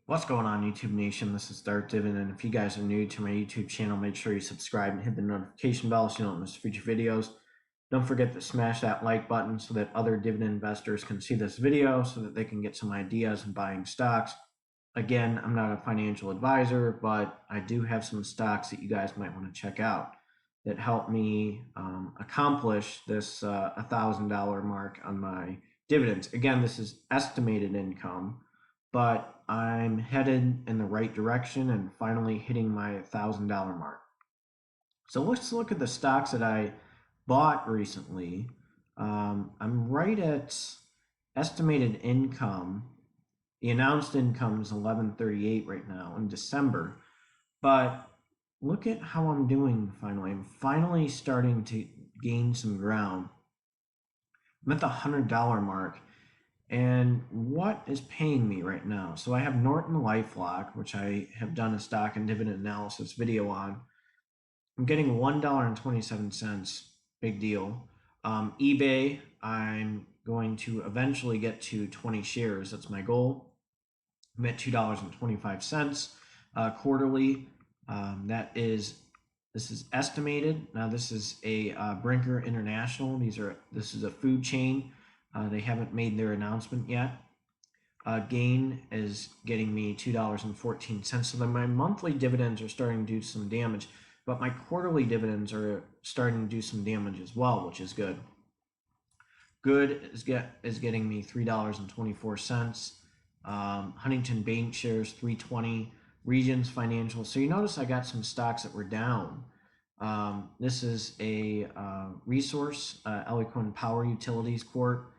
What's going on, YouTube Nation? This is Darth Dividend. If you guys are new to my YouTube channel, make sure you subscribe and hit the notification bell so you don't miss future videos. Don't forget to smash that like button so that other dividend investors can see this video so that they can get some ideas in buying stocks. Again, I'm not a financial advisor, but I do have some stocks that you guys might want to check out that help me accomplish this $1,000 mark on my dividends. Again, this is estimated income, but I'm headed in the right direction and finally hitting my $1,000 mark. So let's look at the stocks that I bought recently. I'm right at estimated income. The announced income is 1138 right now in December, but look at how I'm doing finally. I'm finally starting to gain some ground. I'm at the $100 mark. And what is paying me right now? So I have Norton LifeLock, which I have done a stock and dividend analysis video on. I'm getting $1.27, big deal. eBay, I'm going to eventually get to 20 shares. That's my goal. I'm at $2.25 quarterly. This is estimated. Now this is a Brinker International. This is a food chain. They haven't made their announcement yet. Gain is getting me $2.14. So then my monthly dividends are starting to do some damage, but my quarterly dividends are starting to do some damage as well, which is good. Good is getting me $3.24. Huntington Bank shares $3.20. Regions Financial. So you notice I got some stocks that were down. This is a resource, Eloquent Power Utilities Corp.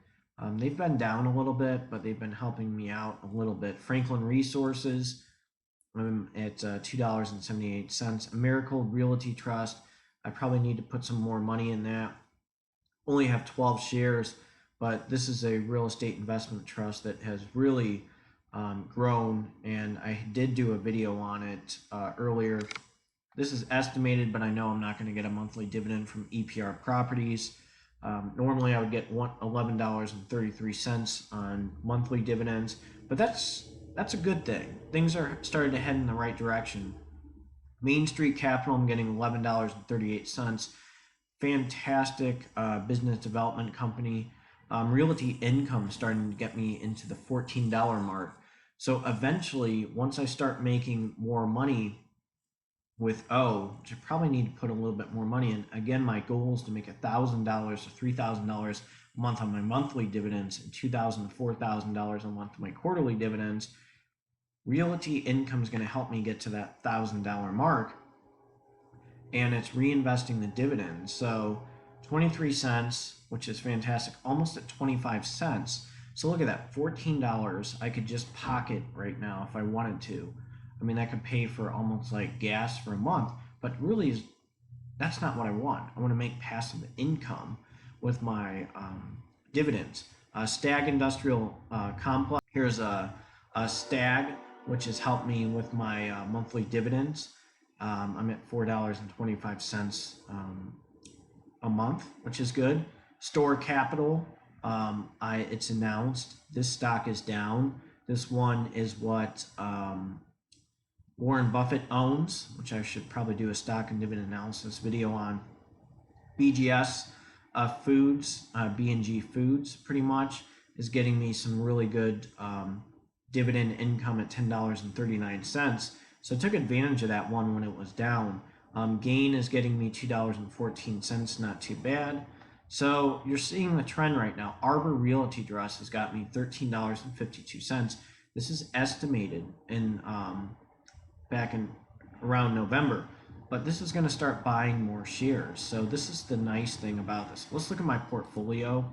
They've been down a little bit, but they've been helping me out a little bit. Franklin Resources, I'm at $2.78. Miracle Realty Trust, I probably need to put some more money in that. Only have 12 shares, but this is a real estate investment trust that has really grown, and I did do a video on it earlier. This is estimated, but I know I'm not going to get a monthly dividend from EPR Properties. Normally I would get $11.33 on monthly dividends, but that's a good thing. Things are starting to head in the right direction. Main Street Capital, I'm getting $11.38. Fantastic business development company. Realty Income starting to get me into the $14 mark. So eventually, once I start making more money with which I probably need to put a little bit more money in. Again, my goal is to make $1,000 to $3,000 a month on my monthly dividends and $2,000 to $4,000 a month on my quarterly dividends. Realty Income is going to help me get to that $1,000 mark, and it's reinvesting the dividends. So 23 cents, which is fantastic, almost at 25 cents. So look at that, $14 I could just pocket right now if I wanted to. I mean, I could pay for almost like gas for a month, but really that's not what I want. I want to make passive income with my dividends. Stag Industrial Complex. Here's a Stag, which has helped me with my monthly dividends. I'm at $4.25 a month, which is good. Store Capital, it's announced this stock is down. This one is what Warren Buffett owns, which I should probably do a stock and dividend analysis video on. BGS Foods, B&G Foods, pretty much is getting me some really good dividend income at $10.39. So I took advantage of that one when it was down. Gain is getting me $2.14, not too bad. So you're seeing the trend right now. Arbor Realty Trust has got me $13.52. This is estimated in back in around November, but this is going to start buying more shares. So this is the nice thing about this. Let's look at my portfolio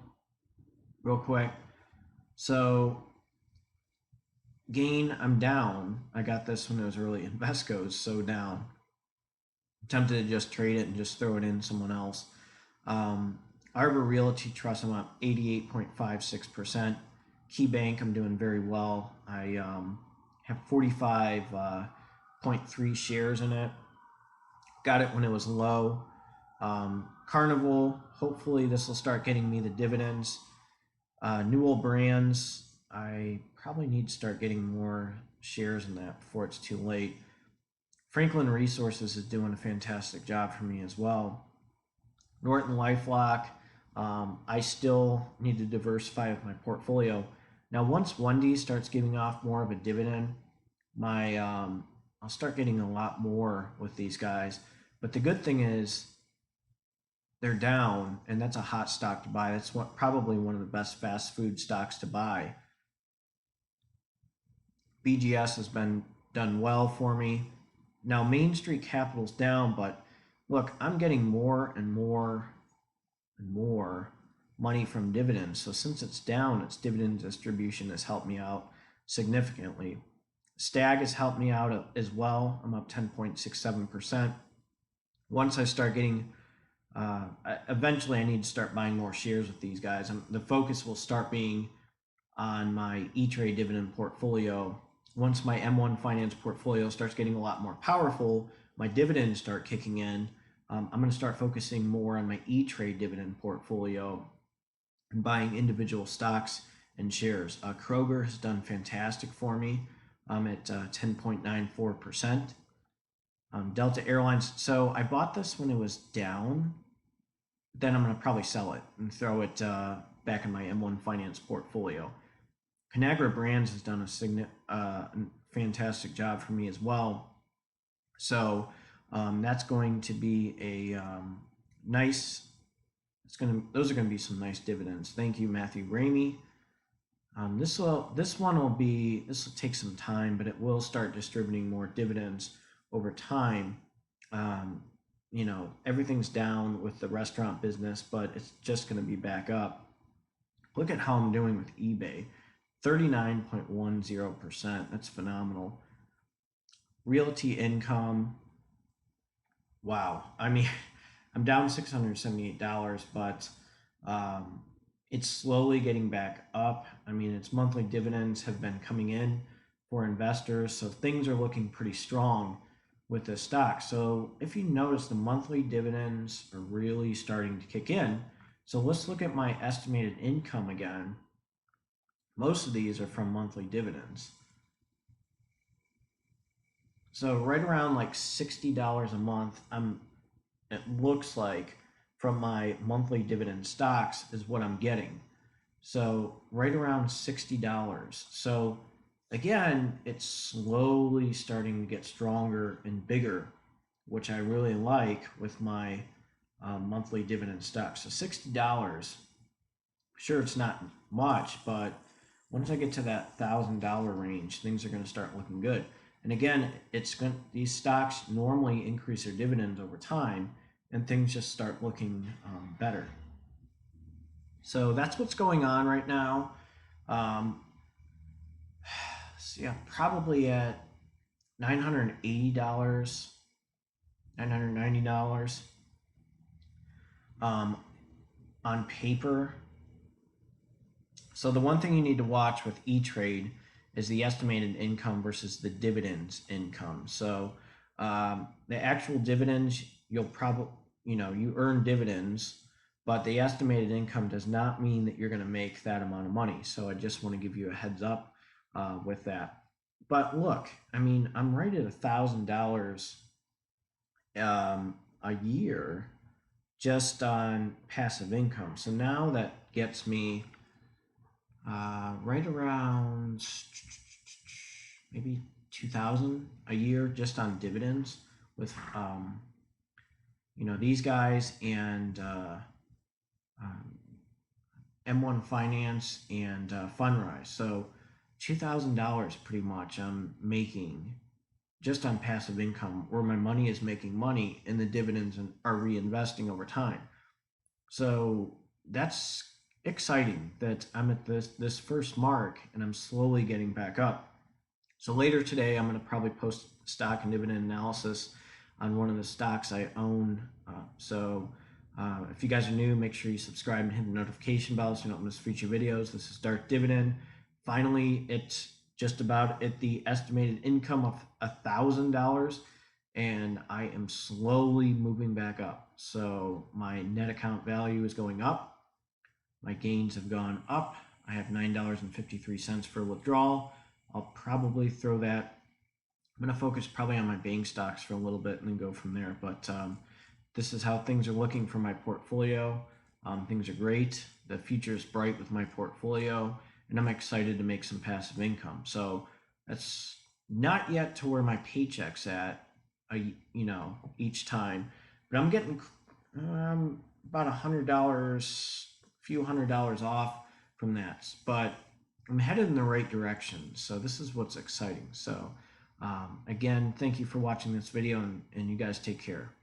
real quick. So Gain, I'm down. I got this when it was early. Invesco is so down. I'm tempted to just trade it and just throw it in someone else. Arbor Realty Trust, I'm up 88.56%. KeyBank, I'm doing very well. I have 45.3 shares in it. Got it when it was low. Carnival, hopefully this will start getting me the dividends. Newell Brands, I probably need to start getting more shares in that before it's too late. Franklin Resources is doing a fantastic job for me as well. Norton LifeLock, I still need to diversify with my portfolio. Now, once 1D starts giving off more of a dividend, I'll start getting a lot more with these guys. But the good thing is they're down, and that's a hot stock to buy. That's probably one of the best fast food stocks to buy. BGS has been done well for me. Now, Main Street Capital's down, but look, I'm getting more and more and more money from dividends. So since it's down, its dividend distribution has helped me out significantly. Stag has helped me out as well. I'm up 10.67%. Once I start getting, eventually I need to start buying more shares with these guys. The focus will start being on my Etrade dividend portfolio. Once my M1 finance portfolio starts getting a lot more powerful, my dividends start kicking in. I'm going to start focusing more on my Etrade dividend portfolio and buying individual stocks and shares. Kroger has done fantastic for me. I'm at 10.94%. Delta Airlines. So I bought this when it was down. Then I'm going to probably sell it and throw it back in my M1 finance portfolio. Conagra Brands has done a fantastic job for me as well. So that's going to be a nice. Those are going to be some nice dividends. Thank you, Matthew Ramey. This will take some time, but it will start distributing more dividends over time. Everything's down with the restaurant business, but it's just going to be back up. Look at how I'm doing with eBay. 39.10%. That's phenomenal. Realty income. Wow. I mean, I'm down $678, but it's slowly getting back up. I mean, its monthly dividends have been coming in for investors, so things are looking pretty strong with this stock. So if you notice, the monthly dividends are really starting to kick in. So let's look at my estimated income again. Most of these are from monthly dividends. So right around like $60 a month, it looks like from my monthly dividend stocks is what I'm getting. So right around $60. So again, it's slowly starting to get stronger and bigger, which I really like with my monthly dividend stocks. So $60, sure, it's not much, but once I get to that $1,000 range, things are going to start looking good. And again, these stocks normally increase their dividends over time, and things just start looking better. So that's what's going on right now. So yeah, probably at $980, $990 on paper. So the one thing you need to watch with E-Trade is the estimated income versus the dividends income. So the actual dividends, you'll probably, you earn dividends, but the estimated income does not mean that you're going to make that amount of money. So I just want to give you a heads up with that. But look, I mean, I'm right at $1,000 a year just on passive income. So now that gets me right around maybe $2,000 a year just on dividends with these guys and M1 Finance and Fundrise. So $2,000 pretty much I'm making just on passive income, where my money is making money and the dividends are reinvesting over time. So that's exciting that I'm at this first mark and I'm slowly getting back up. So later today, I'm going to probably post stock and dividend analysis on one of the stocks I own. If you guys are new, make sure you subscribe and hit the notification bell so you don't miss future videos. This is Darth Dividend. Finally, it's just about at the estimated income of $1,000, and I am slowly moving back up. So my net account value is going up. My gains have gone up. I have $9.53 for withdrawal. I'll probably throw that. I'm going to focus probably on my bank stocks for a little bit and then go from there. But this is how things are looking for my portfolio. Things are great. The future is bright with my portfolio, and I'm excited to make some passive income. So that's not yet to where my paycheck's at, each time, but I'm getting about $100, a few $100 off from that. But I'm headed in the right direction. So this is what's exciting. So again, thank you for watching this video, and you guys take care.